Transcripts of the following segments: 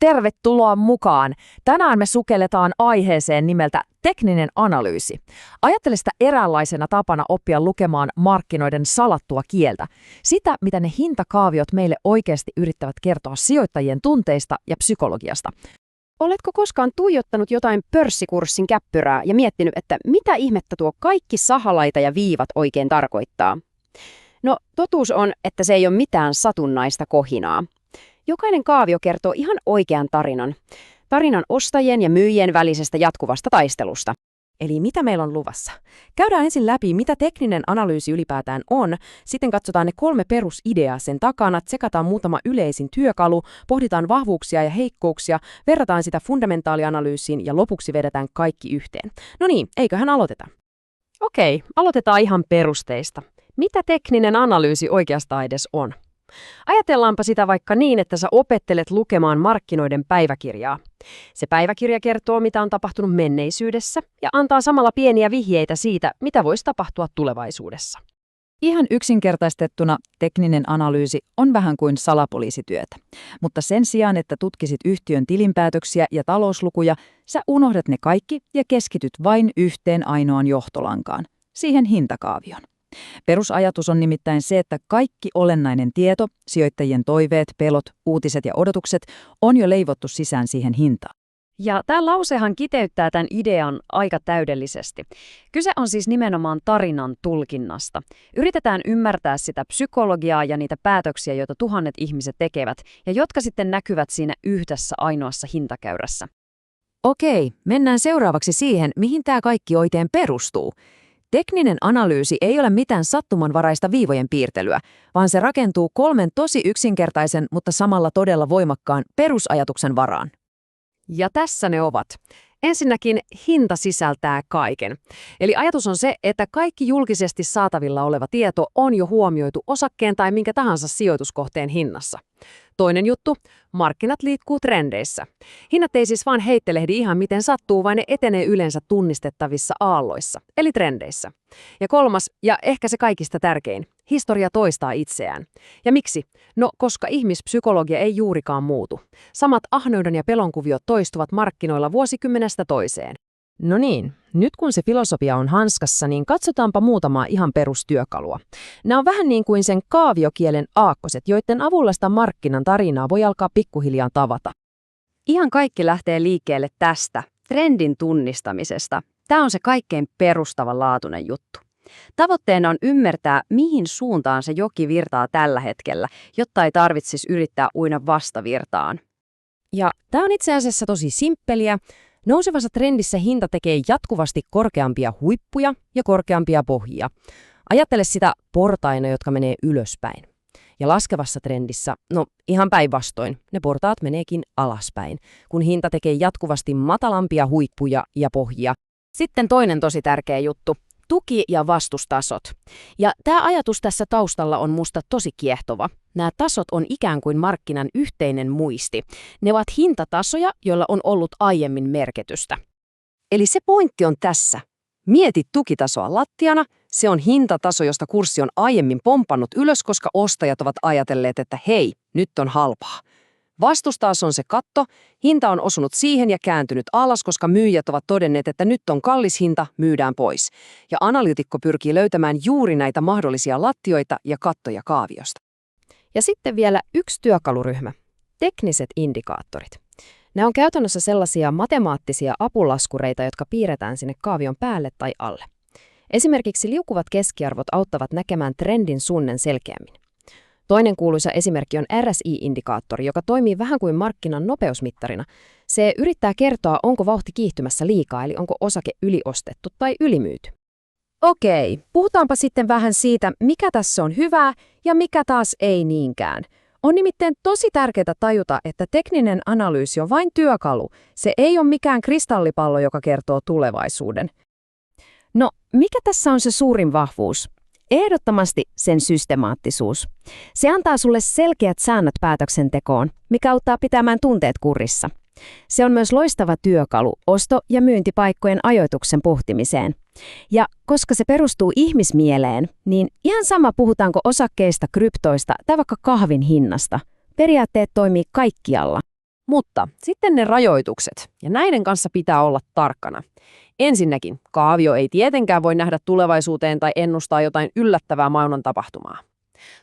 Tervetuloa mukaan! Tänään me sukelletaan aiheeseen nimeltä tekninen analyysi. Ajattele sitä eräänlaisena tapana oppia lukemaan markkinoiden salattua kieltä. Sitä, mitä ne hintakaaviot meille oikeasti yrittävät kertoa sijoittajien tunteista ja psykologiasta. Oletko koskaan tuijottanut jotain pörssikurssin käppyrää ja miettinyt, että mitä ihmettä tuo kaikki sahalaita ja viivat oikein tarkoittaa? No, totuus on, että se ei ole mitään satunnaista kohinaa. Jokainen kaavio kertoo ihan oikean tarinan. Tarinan ostajien ja myyjien välisestä jatkuvasta taistelusta. Eli mitä meillä on luvassa? Käydään ensin läpi, mitä tekninen analyysi ylipäätään on, sitten katsotaan ne 3 perusideaa sen takana, tsekataan muutama yleisin työkalu, pohditaan vahvuuksia ja heikkouksia, verrataan sitä fundamentaalianalyysiin ja lopuksi vedetään kaikki yhteen. No niin, eiköhän aloiteta. Okei, aloitetaan ihan perusteista. Mitä tekninen analyysi oikeastaan edes on? Ajatellaanpa sitä vaikka niin, että sä opettelet lukemaan markkinoiden päiväkirjaa. Se päiväkirja kertoo, mitä on tapahtunut menneisyydessä ja antaa samalla pieniä vihjeitä siitä, mitä voisi tapahtua tulevaisuudessa. Ihan yksinkertaistettuna tekninen analyysi on vähän kuin salapoliisityötä, mutta sen sijaan, että tutkisit yhtiön tilinpäätöksiä ja talouslukuja, sä unohdat ne kaikki ja keskityt vain yhteen ainoaan johtolankaan, siihen hintakaavioon. Perusajatus on nimittäin se, että kaikki olennainen tieto, sijoittajien toiveet, pelot, uutiset ja odotukset on jo leivottu sisään siihen hintaan. Ja tämä lausehan kiteyttää tämän idean aika täydellisesti. Kyse on siis nimenomaan tarinan tulkinnasta. Yritetään ymmärtää sitä psykologiaa ja niitä päätöksiä, joita tuhannet ihmiset tekevät, ja jotka sitten näkyvät siinä yhdessä ainoassa hintakäyrässä. Okei, mennään seuraavaksi siihen, mihin tämä kaikki oikein perustuu. Tekninen analyysi ei ole mitään sattumanvaraista viivojen piirtelyä, vaan se rakentuu 3 tosi yksinkertaisen, mutta samalla todella voimakkaan perusajatuksen varaan. Ja tässä ne ovat. Ensinnäkin hinta sisältää kaiken. Eli ajatus on se, että kaikki julkisesti saatavilla oleva tieto on jo huomioitu osakkeen tai minkä tahansa sijoituskohteen hinnassa. Toinen juttu, markkinat liikkuu trendeissä. Hinnat ei siis vaan heittelehdi ihan miten sattuu, vaan ne etenee yleensä tunnistettavissa aalloissa, eli trendeissä. Ja 3, ja ehkä se kaikista tärkein, historia toistaa itseään. Ja miksi? No, koska ihmispsykologia ei juurikaan muutu. Samat ahneuden ja pelonkuviot toistuvat markkinoilla vuosikymmenestä toiseen. No niin, nyt kun se filosofia on hanskassa, niin katsotaanpa muutamaa ihan perustyökalua. Nämä on vähän niin kuin sen kaaviokielen aakkoset, joiden avulla sitä markkinan tarinaa voi alkaa pikkuhiljaa tavata. Ihan kaikki lähtee liikkeelle tästä, trendin tunnistamisesta. Tämä on se kaikkein perustavanlaatuinen juttu. Tavoitteena on ymmärtää, mihin suuntaan se joki virtaa tällä hetkellä, jotta ei tarvitsisi yrittää uida vastavirtaan. Ja tämä on itse asiassa tosi simppeliä. Nousevassa trendissä hinta tekee jatkuvasti korkeampia huippuja ja korkeampia pohjia. Ajattele sitä portaina, jotka menee ylöspäin. Ja laskevassa trendissä, no ihan päinvastoin, ne portaat meneekin alaspäin, kun hinta tekee jatkuvasti matalampia huippuja ja pohjia. Sitten toinen tosi tärkeä juttu, tuki- ja vastustasot. Ja tämä ajatus tässä taustalla on musta tosi kiehtova. Nämä tasot on ikään kuin markkinan yhteinen muisti. Ne ovat hintatasoja, joilla on ollut aiemmin merkitystä. Eli se pointti on tässä. Mieti tukitasoa lattiana, se on hintataso, josta kurssi on aiemmin pompannut ylös, koska ostajat ovat ajatelleet, että hei, nyt on halpaa. Vastustaas on se katto, hinta on osunut siihen ja kääntynyt alas, koska myyjät ovat todenneet, että nyt on kallis hinta, myydään pois. Ja analyytikko pyrkii löytämään juuri näitä mahdollisia lattioita ja kattoja kaaviosta. Ja sitten vielä yksi työkaluryhmä, tekniset indikaattorit. Nämä on käytännössä sellaisia matemaattisia apulaskureita, jotka piirretään sinne kaavion päälle tai alle. Esimerkiksi liukuvat keskiarvot auttavat näkemään trendin suunnan selkeämmin. Toinen kuuluisa esimerkki on RSI-indikaattori, joka toimii vähän kuin markkinan nopeusmittarina. Se yrittää kertoa, onko vauhti kiihtymässä liikaa, eli onko osake yliostettu tai ylimyyty. Okei, puhutaanpa sitten vähän siitä, mikä tässä on hyvää ja mikä taas ei niinkään. On nimittäin tosi tärkeää tajuta, että tekninen analyysi on vain työkalu. Se ei ole mikään kristallipallo, joka kertoo tulevaisuuden. No, mikä tässä on se suurin vahvuus? Ehdottomasti sen systemaattisuus. Se antaa sulle selkeät säännöt päätöksentekoon, mikä auttaa pitämään tunteet kurissa. Se on myös loistava työkalu osto- ja myyntipaikkojen ajoituksen pohtimiseen. Ja koska se perustuu ihmismieleen, niin ihan sama puhutaanko osakkeista, kryptoista tai vaikka kahvin hinnasta. Periaatteet toimii kaikkialla. Mutta sitten ne rajoitukset, ja näiden kanssa pitää olla tarkkana. Ensinnäkin, kaavio ei tietenkään voi nähdä tulevaisuuteen tai ennustaa jotain yllättävää maailman tapahtumaa.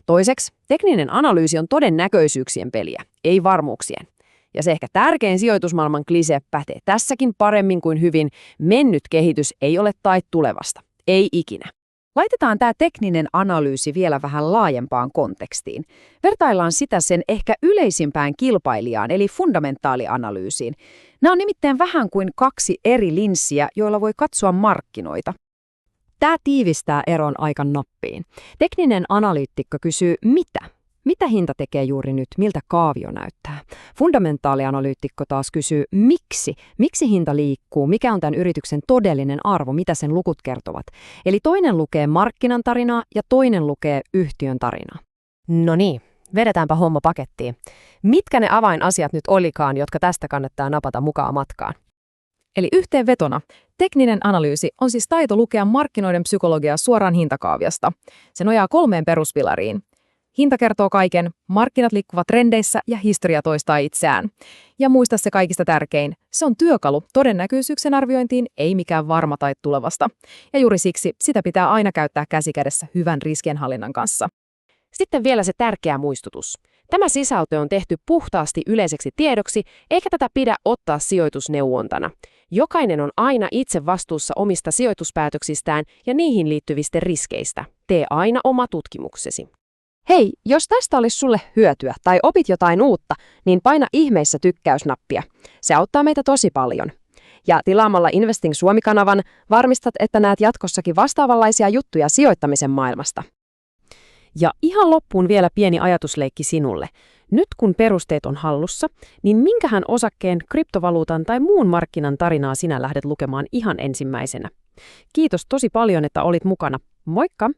Toiseksi, tekninen analyysi on todennäköisyyksien peliä, ei varmuuksien. Ja se ehkä tärkein sijoitusmaailman klise pätee tässäkin paremmin kuin hyvin: mennyt kehitys ei ole tae tulevasta. Ei ikinä. Laitetaan tämä tekninen analyysi vielä vähän laajempaan kontekstiin. Vertaillaan sitä sen ehkä yleisimpään kilpailijaan, eli fundamentaalianalyysiin. Nämä on nimittäin vähän kuin kaksi eri linssiä, joilla voi katsoa markkinoita. Tämä tiivistää eron aika nappiin. Tekninen analyytikko kysyy mitä? Mitä hinta tekee juuri nyt? Miltä kaavio näyttää? Fundamentaalianalyytikko taas kysyy miksi? Miksi hinta liikkuu? Mikä on tämän yrityksen todellinen arvo? Mitä sen lukut kertovat? Eli toinen lukee markkinan tarinaa ja toinen lukee yhtiön tarinaa. No niin, vedetäänpä homma pakettiin. Mitkä ne avainasiat nyt olikaan, jotka tästä kannattaa napata mukaan matkaan? Eli yhteenvetona, tekninen analyysi on siis taito lukea markkinoiden psykologiaa suoraan hintakaaviasta. Se nojaa 3 peruspilariin. Hinta kertoo kaiken, markkinat liikkuvat trendeissä ja historia toistaa itseään. Ja muista se kaikista tärkein, se on työkalu todennäköisyyksen arviointiin, ei mikään varma tai tulevasta. Ja juuri siksi sitä pitää aina käyttää käsikädessä hyvän riskienhallinnan kanssa. Sitten vielä se tärkeä muistutus. Tämä sisältö on tehty puhtaasti yleiseksi tiedoksi, eikä tätä pidä ottaa sijoitusneuvontana. Jokainen on aina itse vastuussa omista sijoituspäätöksistään ja niihin liittyvistä riskeistä. Tee aina oma tutkimuksesi. Hei, jos tästä olisi sulle hyötyä tai opit jotain uutta, niin paina ihmeessä tykkäysnappia. Se auttaa meitä tosi paljon. Ja tilaamalla Investing Suomi-kanavan varmistat, että näet jatkossakin vastaavanlaisia juttuja sijoittamisen maailmasta. Ja ihan loppuun vielä pieni ajatusleikki sinulle. Nyt kun perusteet on hallussa, niin minkähän osakkeen, kryptovaluutan tai muun markkinan tarinaa sinä lähdet lukemaan ihan ensimmäisenä? Kiitos tosi paljon, että olit mukana. Moikka!